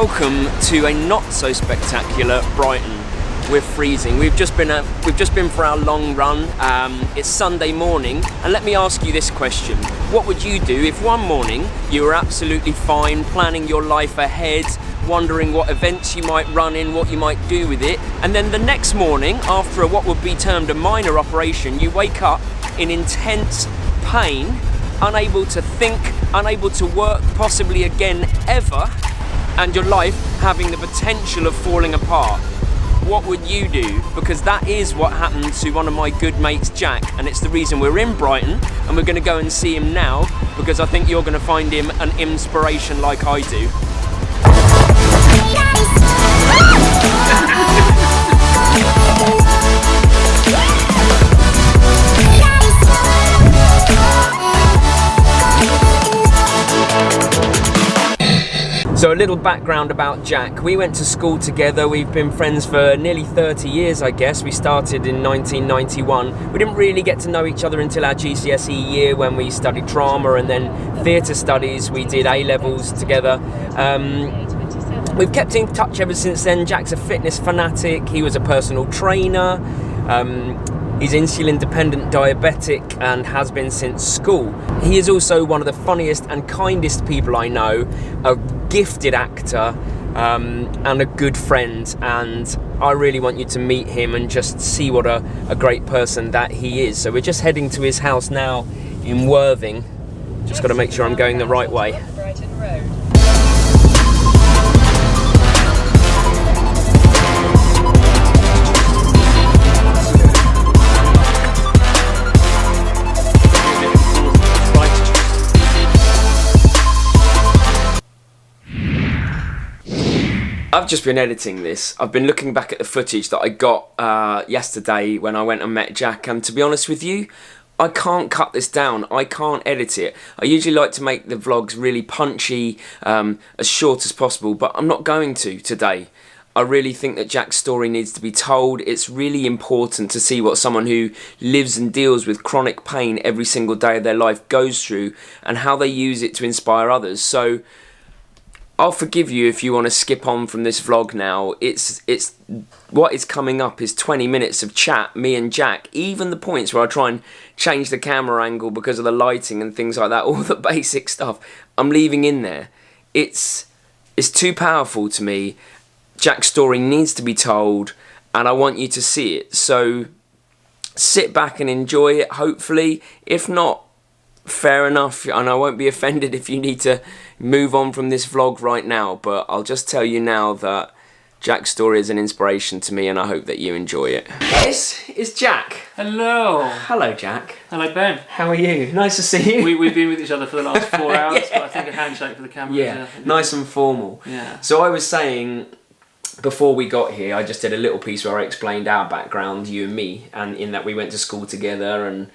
Welcome to a not so spectacular Brighton. We're freezing. We've just been for our long run. It's Sunday morning, and let me ask you this question: what would you do if one morning you were absolutely fine, planning your life ahead, wondering what events you might run in, what you might do with it, and then the next morning, after what would be termed a minor operation, you wake up in intense pain, unable to think, unable to work, possibly again ever, and your life having the potential of falling apart? What would you do? Because that is what happened to one of my good mates, Jack, and it's the reason we're in Brighton, and we're going to go and see him now, because I think you're going to find him an inspiration like I do. So a little background about Jack. We went to school together. We've been friends for nearly 30 years, I guess. We started in 1991. We didn't really get to know each other until our GCSE year when we studied drama and then theatre studies. We did A-levels together. We've kept in touch ever since then. Jack's a fitness fanatic. He was a personal trainer. He's insulin-dependent diabetic and has been since school. He is also one of the funniest and kindest people I know, a gifted actor and a good friend, and I really want you to meet him and just see what a great person that he is. So we're just heading to his house now in Worthing. Just got to make sure I'm going the right way. I've just been editing this. I've been looking back at the footage that I got yesterday when I went and met Jack, and to be honest with you, I can't cut this down. I can't edit it. I usually like to make the vlogs really punchy, as short as possible, but I'm not going to today. I really think that Jack's story needs to be told. It's really important to see what someone who lives and deals with chronic pain every single day of their life goes through and how they use it to inspire others. So I'll forgive you if you want to skip on from this vlog now. It's what is coming up is 20 minutes of chat, me and Jack. Even the points where I try and change the camera angle because of the lighting and things like that, all the basic stuff, I'm leaving in there. It's too powerful to me. Jack's story needs to be told, and I want you to see it. So sit back and enjoy it, hopefully. If not, fair enough, and I won't be offended if you need to move on from this vlog right now, but I'll just tell you now that Jack's story is an inspiration to me, and I hope that you enjoy it. This is Jack. Hello. Hello, Jack. Hello, Ben. How are you? Nice to see you. We've been with each other for the last 4 hours, but I think a handshake for the camera. Yeah, nice and formal. Yeah. So I was saying, before we got here, I just did a little piece where I explained our background, you and me, and in that we went to school together, and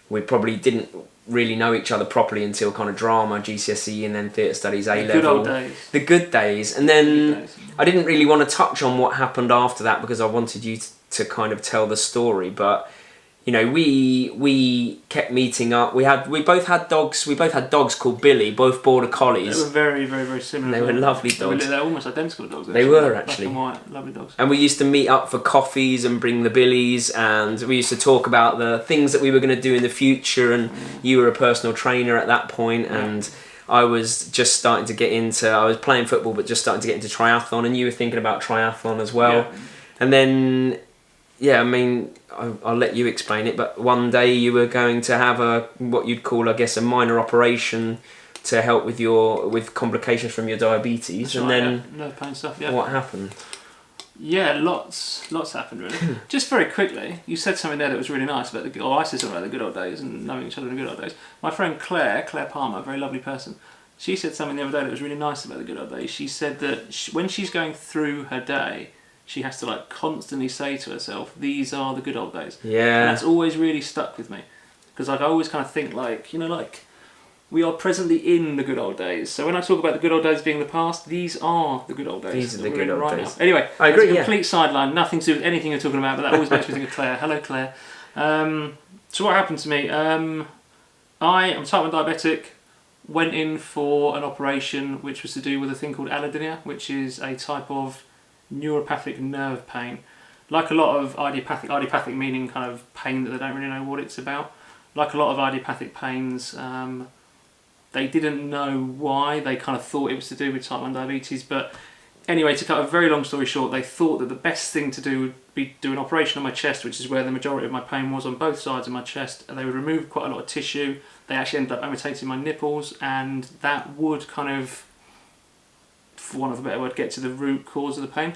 we probably didn't really know each other properly until kind of drama, GCSE, and then theatre studies, A-level. The good old days. The good days. And then I didn't really want to touch on what happened after that because I wanted you to kind of tell the story, but you know, we kept meeting up. We both had dogs. We both had dogs called Billy, both border collies. They were very, very, very similar. They were lovely dogs. They're almost identical dogs. They were actually. Black and white, lovely dogs. And we used to meet up for coffees and bring the Billies, and we used to talk about the things that we were going to do in the future. And you were a personal trainer at that point, and I was just starting to get into. I was playing football, but just starting to get into triathlon, and you were thinking about triathlon as well. Yeah. And then, yeah, I mean, I'll let you explain it, but one day you were going to have what you'd call, I guess, a minor operation to help with complications from your diabetes. That's right, then no pain stuff. Yeah. What happened? Yeah, lots happened really. Just very quickly, you said something there that was really nice about I said something about the good old days and knowing each other in the good old days. My friend Claire Palmer, a very lovely person, she said something the other day that was really nice about the good old days. She said that when she's going through her day, she has to like constantly say to herself, "These are the good old days." Yeah. And that's always really stuck with me, because like I always kind of think like, you know, like we are presently in the good old days. So when I talk about the good old days being the past, these are the good old days. These are the good old days. Now. Anyway, I agree. That's a complete sideline, nothing to do with anything you're talking about, but that always makes me think of Claire. Hello, Claire. So what happened to me? I am type 1 diabetic. went in for an operation which was to do with a thing called allodynia, which is a type of neuropathic nerve pain. Like a lot of idiopathic meaning kind of pain that they don't really know what it's about. Like a lot of idiopathic pains, they didn't know why. They kind of thought it was to do with type 1 diabetes, but anyway, to cut a very long story short, they thought that the best thing to do would be do an operation on my chest, which is where the majority of my pain was, on both sides of my chest, and they would remove quite a lot of tissue. They actually ended up amputating my nipples, and that would kind of, for want of a better word, get to the root cause of the pain.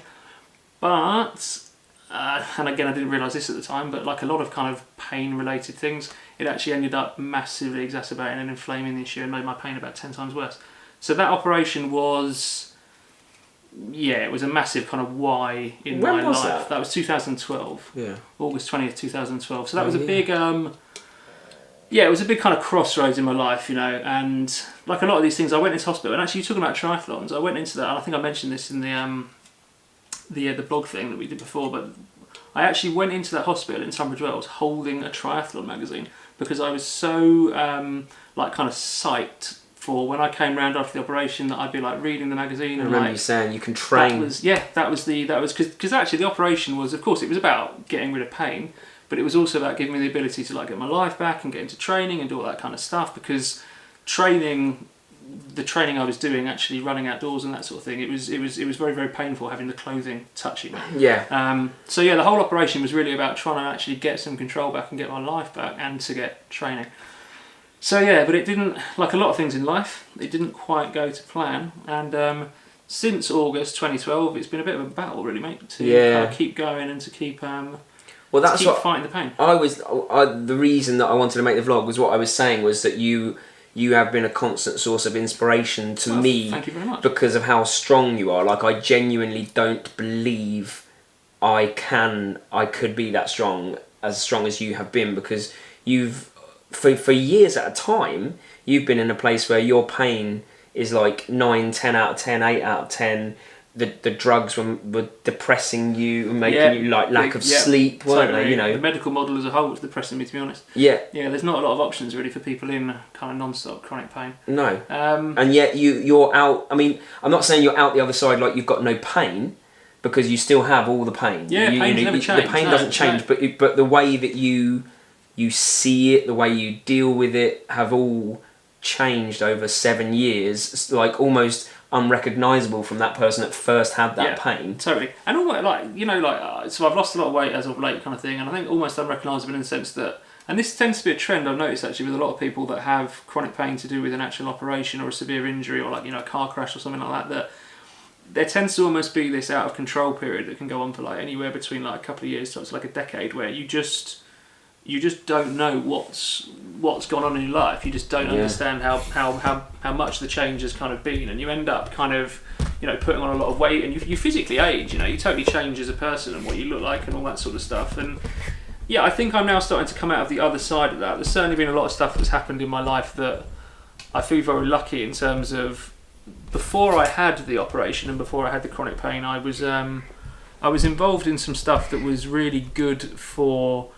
But, and again, I didn't realise this at the time, but like a lot of kind of pain-related things, it actually ended up massively exacerbating and inflaming the issue and made my pain about 10 times worse. So that operation was, yeah, it was a massive kind of why in When my was life. that? That was 2012. Yeah. August 20th, 2012. So that was a yeah. big, yeah, it was a big kind of crossroads in my life, you know, and like a lot of these things, I went into hospital, and actually, you're talking about triathlons, I went into that, and I think I mentioned this in the blog thing that we did before, but I actually went into that hospital in Tunbridge Wells holding a triathlon magazine, because I was so, like, kind of psyched for when I came round after the operation that I'd be like reading the magazine. I and remember like, you saying you can train. That was because actually the operation was, of course, it was about getting rid of pain, but it was also about giving me the ability to like get my life back and get into training and do all that kind of stuff, because the training I was doing, actually running outdoors and that sort of thing, it was very, very painful having the clothing touching me. Yeah. So yeah, the whole operation was really about trying to actually get some control back and get my life back and to get training. So yeah, but it didn't, like a lot of things in life, it didn't quite go to plan, and since August 2012 it's been a bit of a battle really, mate, to kind of keep going and to keep fighting the pain. The reason that I wanted to make the vlog was what I was saying was that you have been a constant source of inspiration to me. Thank you very much. Because of how strong you are. Like, I genuinely don't believe I could be that strong as you have been, because you've for years at a time you've been in a place where your pain is like 9, 10 out of 10, 8 out of 10. The drugs were depressing you and making you like lack of sleep, weren't they? You know, the medical model as a whole was depressing me, to be honest. Yeah. There's not a lot of options really for people in kind of non-stop chronic pain. No. And yet you're out. I mean, I'm not saying you're out the other side like you've got no pain, because you still have all the pain. Yeah, pain's never changed. The pain doesn't change, but the way that you see it, the way you deal with it, have all changed over 7 years. It's like almost unrecognisable from that person that first had that pain. Totally. And almost so I've lost a lot of weight as of late, kind of thing, and I think almost unrecognisable in the sense that, and this tends to be a trend I've noticed actually with a lot of people that have chronic pain to do with an actual operation or a severe injury or like, you know, a car crash or something like that there tends to almost be this out of control period that can go on for like anywhere between like a couple of years to like a decade, where you just don't know what's gone on in your life. You just don't understand how much the change has kind of been, and you end up kind of, you know, putting on a lot of weight, and you physically age. You know, you totally change as a person and what you look like and all that sort of stuff. And yeah, I think I'm now starting to come out of the other side of that. There's certainly been a lot of stuff that's happened in my life that I feel very lucky in terms of, before I had the operation and before I had the chronic pain, I was involved in some stuff that was really good for,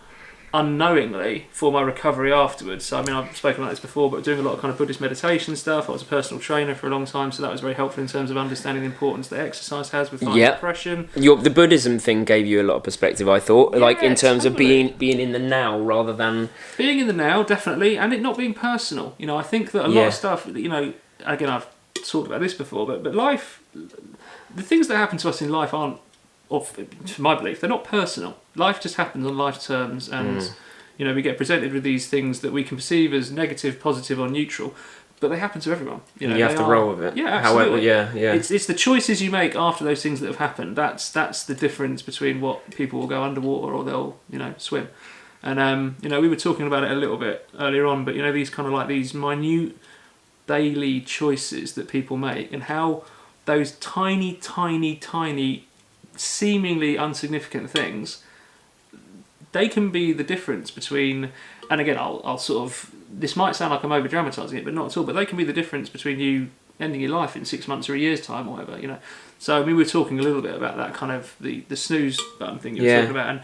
unknowingly, for my recovery afterwards. So I mean, I've spoken about this before, but doing a lot of kind of Buddhist meditation stuff. I was a personal trainer for a long time, so that was very helpful in terms of understanding the importance that exercise has with fighting depression. The Buddhism thing gave you a lot of perspective, I thought, like in terms of being in the now rather than being in the now, definitely, and it not being personal. You know, I think that a lot of stuff, you know, again, I've talked about this before, but life, the things that happen to us in life aren't, or to my belief, they're not personal. Life just happens on life terms, and you know, we get presented with these things that we can perceive as negative, positive, or neutral, but they happen to everyone. You know, you have to roll with it. Yeah, absolutely. However, It's the choices you make after those things that have happened. That's the difference between what people will go underwater or they'll, you know, swim. And you know, we were talking about it a little bit earlier on, but you know, these kind of like these minute daily choices that people make, and how those tiny seemingly insignificant things, they can be the difference between, and again, I'll sort of, this might sound like I'm over dramatising it, but not at all, but they can be the difference between you ending your life in 6 months or a year's time or whatever, you know. So I mean, we were talking a little bit about that kind of the snooze button thing you were talking about, and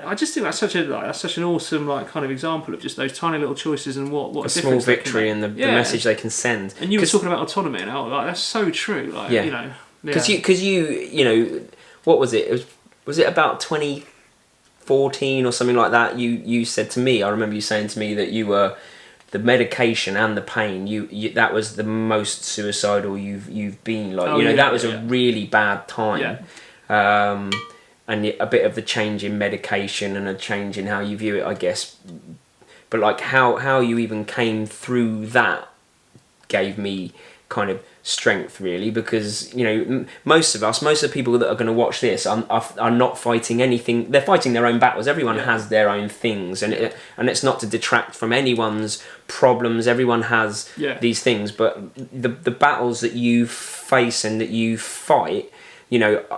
I just think that's such an awesome kind of example of just those tiny little choices and what a small victory and the message they can send. And you were talking about autonomy, and that's so true. Because you what was it? Was it about 2014 or something like that? You said to me, I remember you saying to me that you were the medication and the pain. You that was the most suicidal you've been. That was a really bad time. Yeah. And a bit of the change in medication and a change in how you view it, I guess. But like how you even came through that gave me kind of strength, really, because most of the people that are going to watch this are not fighting anything. They're fighting their own battles. Everyone has their own things, and it's not to detract from anyone's problems. Everyone has these things, but the battles that you face and that you fight,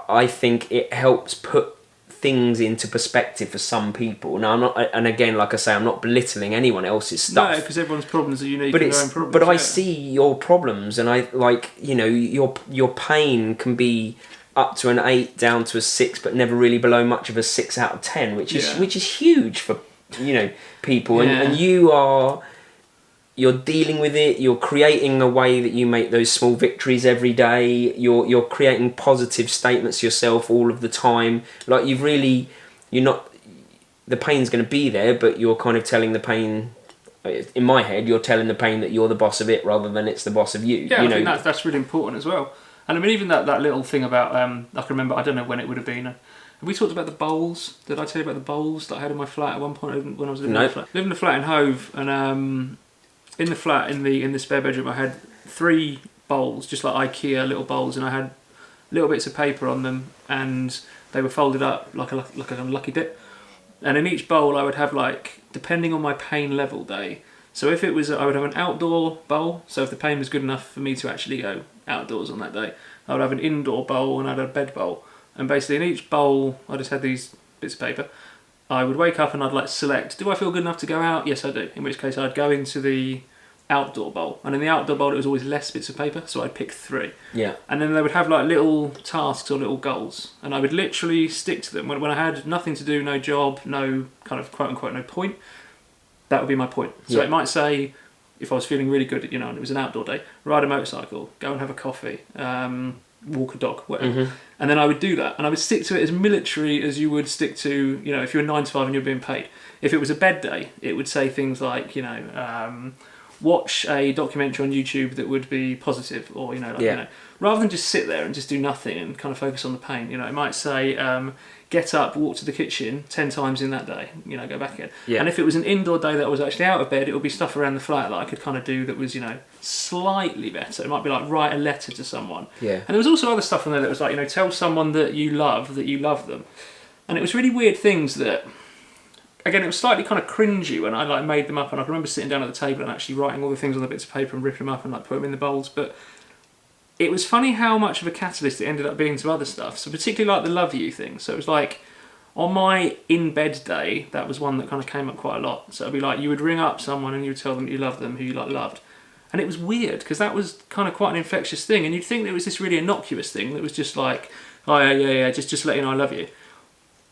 I think it helps put things into perspective for some people. Now, I'm not, and again, like I say, I'm not belittling anyone else's stuff. No, because everyone's problems are unique. But their own problems. But I see your problems, and I your pain can be up to an 8, down to a 6, but never really below much of a 6 out of 10, which is huge for people. And you're dealing with it. You're creating a way that you make those small victories every day. You're creating positive statements to yourself all of the time. Like you're not. The pain's going to be there, but you're kind of telling the pain. In my head, you're telling the pain that you're the boss of it rather than it's the boss of you. Yeah, I think that's really important as well. And I mean, even that little thing about I can remember. I don't know when it would have been. Have we talked about the bowls? Did I tell you about the bowls that I had in my flat at one point when I was living in the flat? Living in a flat in Hove, and in the flat, in the spare bedroom, I had 3 bowls, just like IKEA little bowls, and I had little bits of paper on them, and they were folded up like a lucky dip. And in each bowl, I would have depending on my pain level day. So if it was, I would have an outdoor bowl. So if the pain was good enough for me to actually go outdoors on that day, I would have an indoor bowl and I'd have a bed bowl. And basically in each bowl, I just had these bits of paper. I would wake up and I'd select, do I feel good enough to go out? Yes, I do. In which case I'd go into the outdoor bowl. And in the outdoor bowl, it was always less bits of paper, so I'd pick 3. Yeah. And then they would have little tasks or little goals. And I would literally stick to them. When I had nothing to do, no job, no kind of quote unquote no point, that would be my point. So it might say, if I was feeling really good, and it was an outdoor day, ride a motorcycle, go and have a coffee, walk a dog, whatever. Mm-hmm. And then I would do that, and I would stick to it as military as you would stick to, if you were 9 to 5 and you're being paid. If it was a bed day, it would say things like, watch a documentary on YouTube that would be positive, or rather than just sit there and just do nothing and kind of focus on the pain. It might say, get up, walk to the kitchen 10 times in that day, go back again. Yeah. And if it was an indoor day that I was actually out of bed, it would be stuff around the flat that I could kind of do that was, slightly better. It might be write a letter to someone. Yeah. And there was also other stuff in there that was tell someone that you love them. And it was really weird things that, again, it was slightly kind of cringy when I made them up, and I can remember sitting down at the table and actually writing all the things on the bits of paper and ripping them up and put them in the bowls. But it was funny how much of a catalyst it ended up being to other stuff. So particularly the love you thing. So it was on my in-bed day, that was one that kind of came up quite a lot. So it'd be you would ring up someone and you would tell them you love them, who you loved. And it was weird, because that was kind of quite an infectious thing. And you'd think that it was this really innocuous thing that was just oh yeah, just let you know I love you.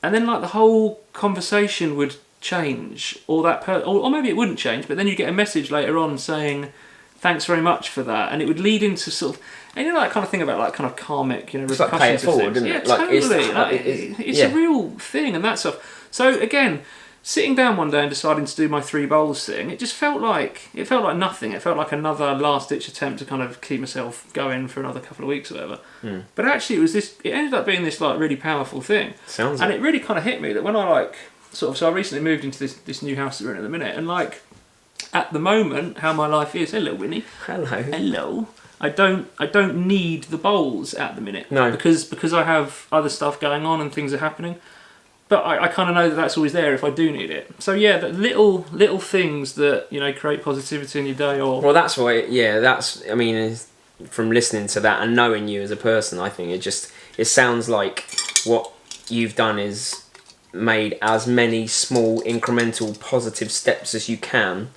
And then the whole conversation would change, or or maybe it wouldn't change, but then you get a message later on saying thanks very much for that, and it would lead into sort of, and that kind of thing about kind of karmic, it's pay it forward, isn't it? Totally. It's a real thing, and that stuff. So again, sitting down one day and deciding to do my 3 bowls thing, it just felt like nothing. It felt like another last ditch attempt to kind of keep myself going for another couple of weeks or whatever. But actually it ended up being this really powerful thing. It really kind of hit me that when I so I recently moved into this new house that we're in at the minute, and at the moment, how my life is. Hello, Winnie. Hello. I don't need the bowls at the minute. No. Because I have other stuff going on and things are happening. But I kind of know that that's always there if I do need it. So yeah, the little things that create positivity in your day. Well, that's why. Yeah, that's. I mean, from listening to that and knowing you as a person, I think it sounds like what you've done is made as many small incremental positive steps as you can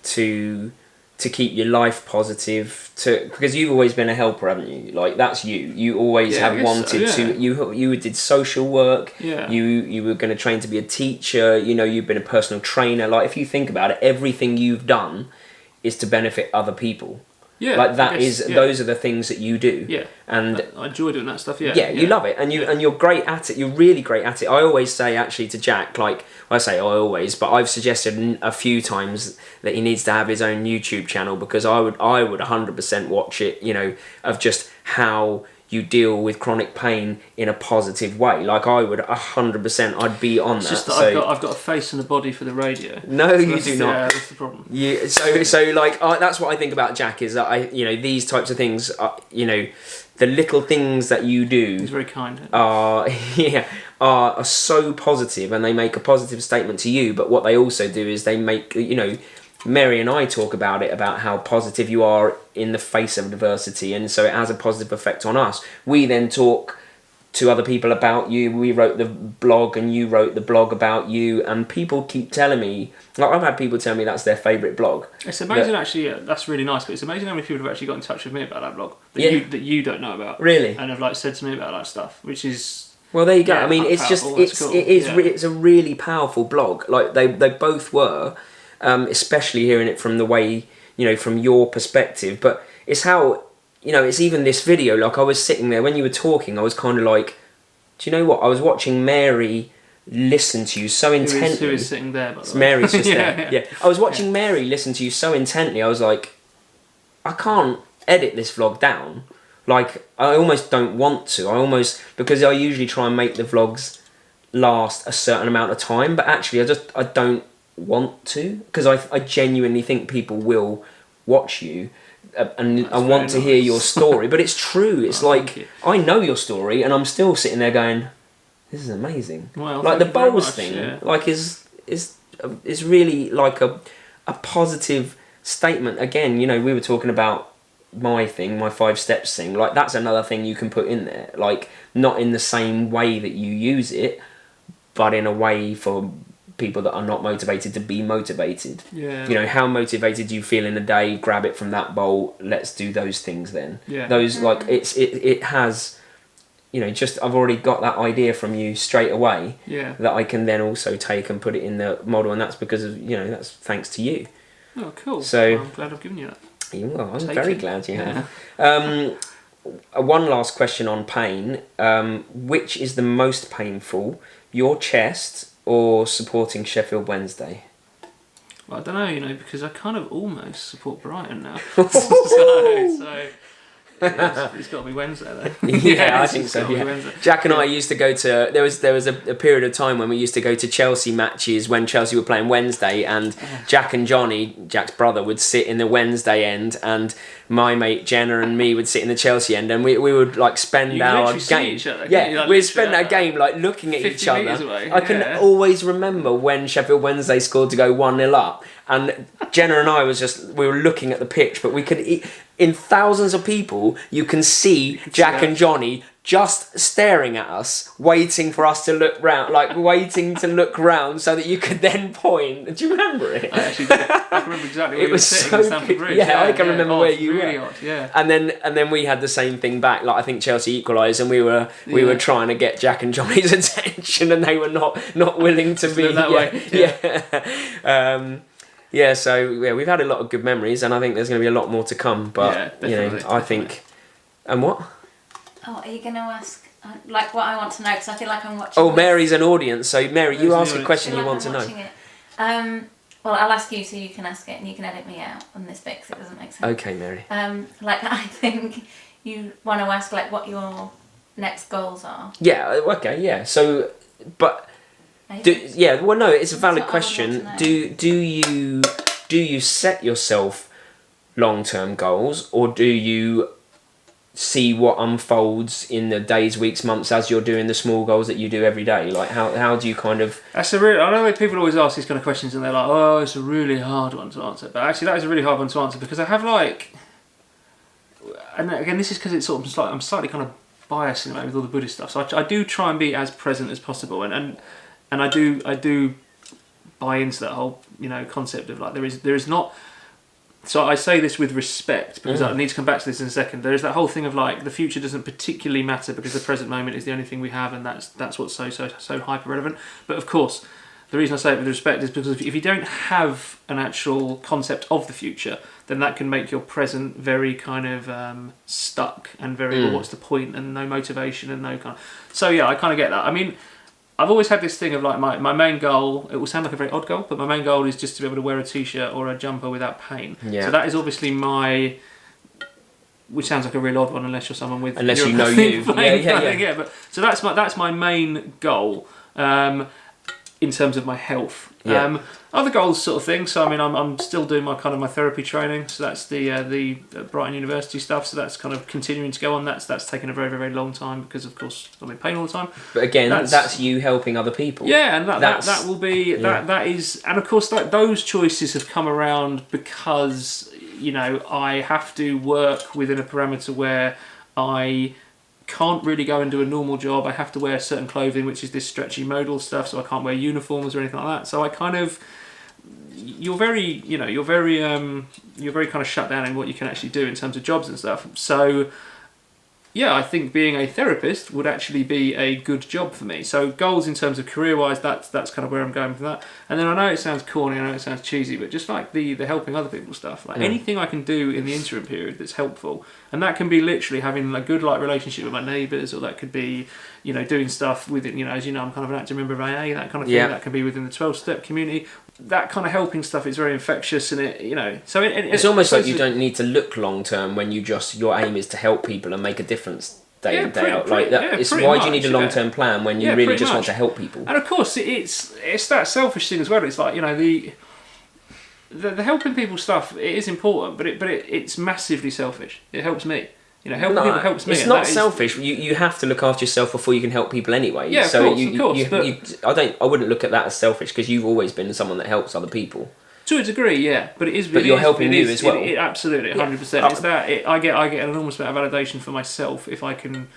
to to keep your life positive, because you've always been a helper, haven't you? Like, that's you always have wanted to. You did social work. You were going to train to be a teacher. You've been a personal trainer. Like, if you think about it, everything you've done is to benefit other people. Like, those are the things that you do. And I enjoy doing that stuff. You love it, and you're great at it. You're really great at it. I always say, actually, to Jack, like, I say I always, but I've suggested a few times that he needs to have his own YouTube channel, because I would 100% watch it, of just how you deal with chronic pain in a positive way. Like, I would 100%, I'd be on that. It's just that I've got a face and a body for the radio. No, you do not. Yeah, that's the problem. So like, that's what I think about Jack, is that these types of things, the little things that you do. He's very kind. Are so positive, and they make a positive statement to you. But what they also do is they make, Mary and I talk about it, about how positive you are in the face of adversity, and so it has a positive effect on us. We then talk to other people about you. We wrote the blog, and you wrote the blog about you, and people keep telling me, like, I've had people tell me that's their favourite blog. It's amazing, actually. That's really nice, but it's amazing how many people have actually got in touch with me about that blog that you don't know about. Really? And have, like, said to me about that stuff, which is... Well, there you go. I mean, it's just, cool. It's a really powerful blog. Like, they both were, especially hearing it from the way, from your perspective. But it's how, it's even this video. Like, I was sitting there, when you were talking, I was kind of like, do you know what? I was watching Mary listen to you so intently. Who is sitting there, by the way? Mary's just there. Yeah. I was watching Mary listen to you so intently, I was like, I can't edit this vlog down. Like, I almost don't want to. Because I usually try and make the vlogs last a certain amount of time, but actually I don't want to, because I genuinely think people will watch you and want to hear your story. But it's true. It's like, I know your story, and I'm still sitting there going, this is amazing. Well, like, the bowls thing, like, is really like a positive statement. Again, we were talking about my 5 steps thing. Like, that's another thing you can put in there. Like, not in the same way that you use it, but in a way for people that are not motivated to be motivated. How motivated do you feel in a day? Grab it from that bowl. Let's do those things then. Those, like, it has, just, I've already got that idea from you straight away. That I can then also take and put it in the model, and that's because of, that's thanks to you. Oh, cool. So, I'm glad I've given you that. Well, I'm very glad you have. One last question on pain. Which is the most painful, your chest or supporting Sheffield Wednesday? Well, I don't know, because I kind of almost support Brighton now. so it's got to be Wednesday then. I think so. Jack and I used to go to. There was a period of time when we used to go to Chelsea matches when Chelsea were playing Wednesday, and Jack and Johnny, Jack's brother, would sit in the Wednesday end, and my mate Jenna and me would sit in the Chelsea end, and we would, like, spend our game. We'd spend our game, like, looking at each other. Away. I can always remember when Sheffield Wednesday scored to go 1-0 up, and Jenna and I we were looking at the pitch, but we could. In thousands of people, you can see Jack and Johnny just staring at us, waiting for us to look round, so that you could then point. Do you remember it? I actually did. I can remember exactly where you were sitting at Stamford Bridge. I can remember where you really were. Odd, yeah. And then we had the same thing back. Like, I think Chelsea equalised, and we were trying to get Jack and Johnny's attention, and they were not willing to be that way. We've had a lot of good memories, and I think there's going to be a lot more to come. But I think, and what? Oh, are you going to ask like what I want to know? Because I feel like I'm watching. Oh, Mary's an audience, so Mary, you ask a question you want to know. Well, I'll ask you so you can ask it, and you can edit me out on this bit because it doesn't make sense. Okay, Mary. I think you want to ask like what your next goals are. Yeah. Okay. Yeah. So, but. No, it's a valid question. Do you set yourself long-term goals, or do you see what unfolds in the days, weeks, months as you're doing the small goals that you do every day? Like, how do you kind of... I know people always ask these kind of questions, and they're like, oh, it's a really hard one to answer. But actually, that is a really hard one to answer, because I have, like... And again, this is because it's sort of I'm slightly kind of biased in a way with all the Buddhist stuff. So I do try and be as present as possible, and I do buy into that whole concept of, like, there is not, So I say this with respect because I need to come back to this in a second. There is that whole thing of like the future doesn't particularly matter because the present moment is the only thing we have, and that's what's so hyper relevant. But of course, the reason I say it with respect is because if you don't have an actual concept of the future, then that can make your present very kind of stuck and very well, what's the point, and no motivation and no kind of... So yeah, I kind of get that. I mean, I've always had this thing of like my main goal, it will sound like a very odd goal, but my main goal is just to be able to wear a t-shirt or a jumper without pain. Yeah. So that is obviously which sounds like a real odd one unless you're someone with... Unless you know you. Yeah. But, so that's my main goal in terms of my health. Yeah. Other goals sort of thing, so I mean I'm still doing my therapy training, so that's the Brighton University stuff, so that's kind of continuing to go on. That's taken a very, very long time because of course I'm in pain all the time. But again, that's you helping other people. Yeah, and that will be that is, and of course those choices have come around because I have to work within a parameter where I can't really go and do a normal job. I have to wear certain clothing, which is this stretchy modal stuff, so I can't wear uniforms or anything like that. So I kind of, you're very kind of shut down in what you can actually do in terms of jobs and stuff. So yeah, I think being a therapist would actually be a good job for me. So goals in terms of career-wise, that's kind of where I'm going for that. And then I know it sounds corny, I know it sounds cheesy, but just like the helping other people stuff, like anything I can do in the interim period that's helpful, and that can be literally having a good relationship with my neighbours, or that could be doing stuff with it. As you know, I'm kind of an active member of AA, that kind of thing. Yeah. That can be within the 12-step community. That kind of helping stuff is very infectious, and so it's almost like you don't need to look long term when your aim is to help people and make a difference day in day out. Like that, it's why do you need a long term plan when you really just want to help people? And of course, it's that selfish thing as well. It's like the helping people stuff. It is important, but it's massively selfish. It helps me. Helping people helps me. It's not selfish. You have to look after yourself before you can help people anyway. Yeah, so of course. I wouldn't look at that as selfish because you've always been someone that helps other people. To a degree, yeah, but it is. But you're helping you as well. Absolutely, 100%. It's that I get an enormous amount of validation for myself if I can.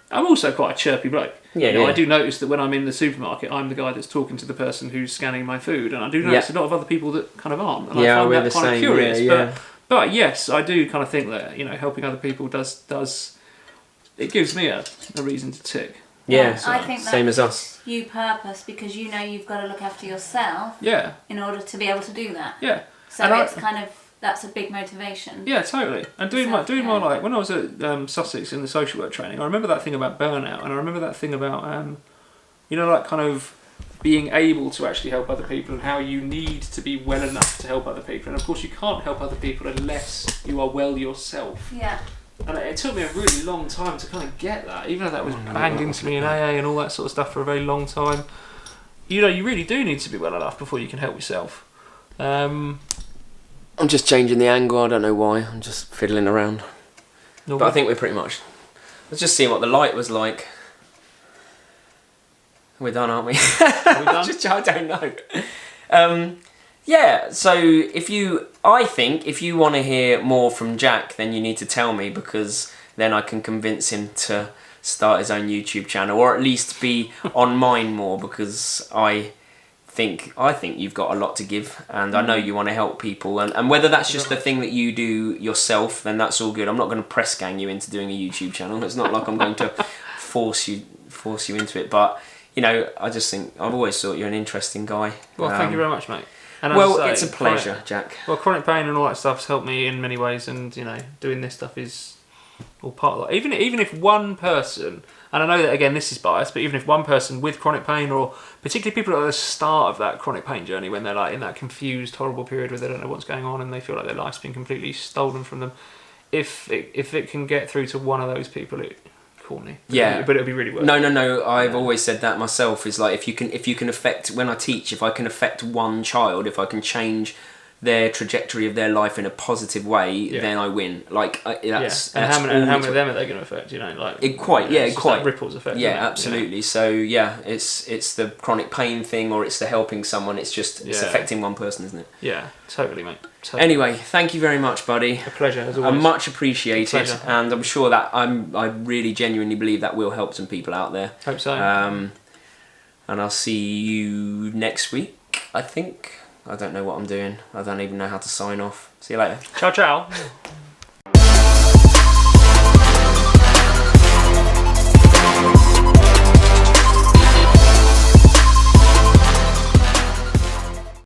I'm also quite a chirpy bloke. I do notice that when I'm in the supermarket, I'm the guy that's talking to the person who's scanning my food, and I do notice a lot of other people that kind of aren't. And I find that kind of curious. But yes, I do kind of think that helping other people does it gives me a reason to tick. Yeah, I think same as us. You purpose because you've got to look after yourself. Yeah. In order to be able to do that. Yeah. So it's that's a big motivation. Yeah, totally. And doing my when I was at Sussex in the social work training, I remember that thing about burnout, and I remember that thing about kind of being able to actually help other people, and how you need to be well enough to help other people. And of course, you can't help other people unless you are well yourself. Yeah. And it took me a really long time to kind of get that, even though that was banged into me in AA and all that sort of stuff for a very long time. You really do need to be well enough before you can help yourself. I'm just changing the angle, I don't know why, I'm just fiddling around. But I think we're pretty much... Let's just see what the light was like. We're done, aren't we? Are we done? I don't know. Yeah, so if you want to hear more from Jack, then you need to tell me, because then I can convince him to start his own YouTube channel, or at least be on mine more, because I think you've got a lot to give, and I know you want to help people, and whether that's just the thing that you do yourself, then that's all good. I'm not going to press gang you into doing a YouTube channel. It's not like I'm going to force you into it, but I just think I've always thought you're an interesting guy. Well, thank you very much, mate. And it's a pleasure, Jack. Well, chronic pain and all that stuff's helped me in many ways, and doing this stuff is all part of that. Even if one person, and I know that again this is biased, but even if one person with chronic pain, or particularly people at the start of that chronic pain journey, when they're in that confused, horrible period where they don't know what's going on and they feel like their life's been completely stolen from them, if it can get through to one of those people, corny. Yeah, but it'll be really worth it. No. I've always said that myself. Is like if you can affect, when I teach, if I can affect one child, if I can change their trajectory of their life in a positive way, then I win. That's and how many of them are they going to affect? Quite ripples effect. Yeah, absolutely. So it's the chronic pain thing, or it's the helping someone. It's just it's affecting one person, isn't it? Yeah, totally, mate. Totally. Anyway, thank you very much, buddy. A pleasure, as always. I'm much appreciated, and I'm sure that I really genuinely believe that will help some people out there. Hope so. And I'll see you next week, I think. I don't know what I'm doing. I don't even know how to sign off. See you later. Ciao, ciao.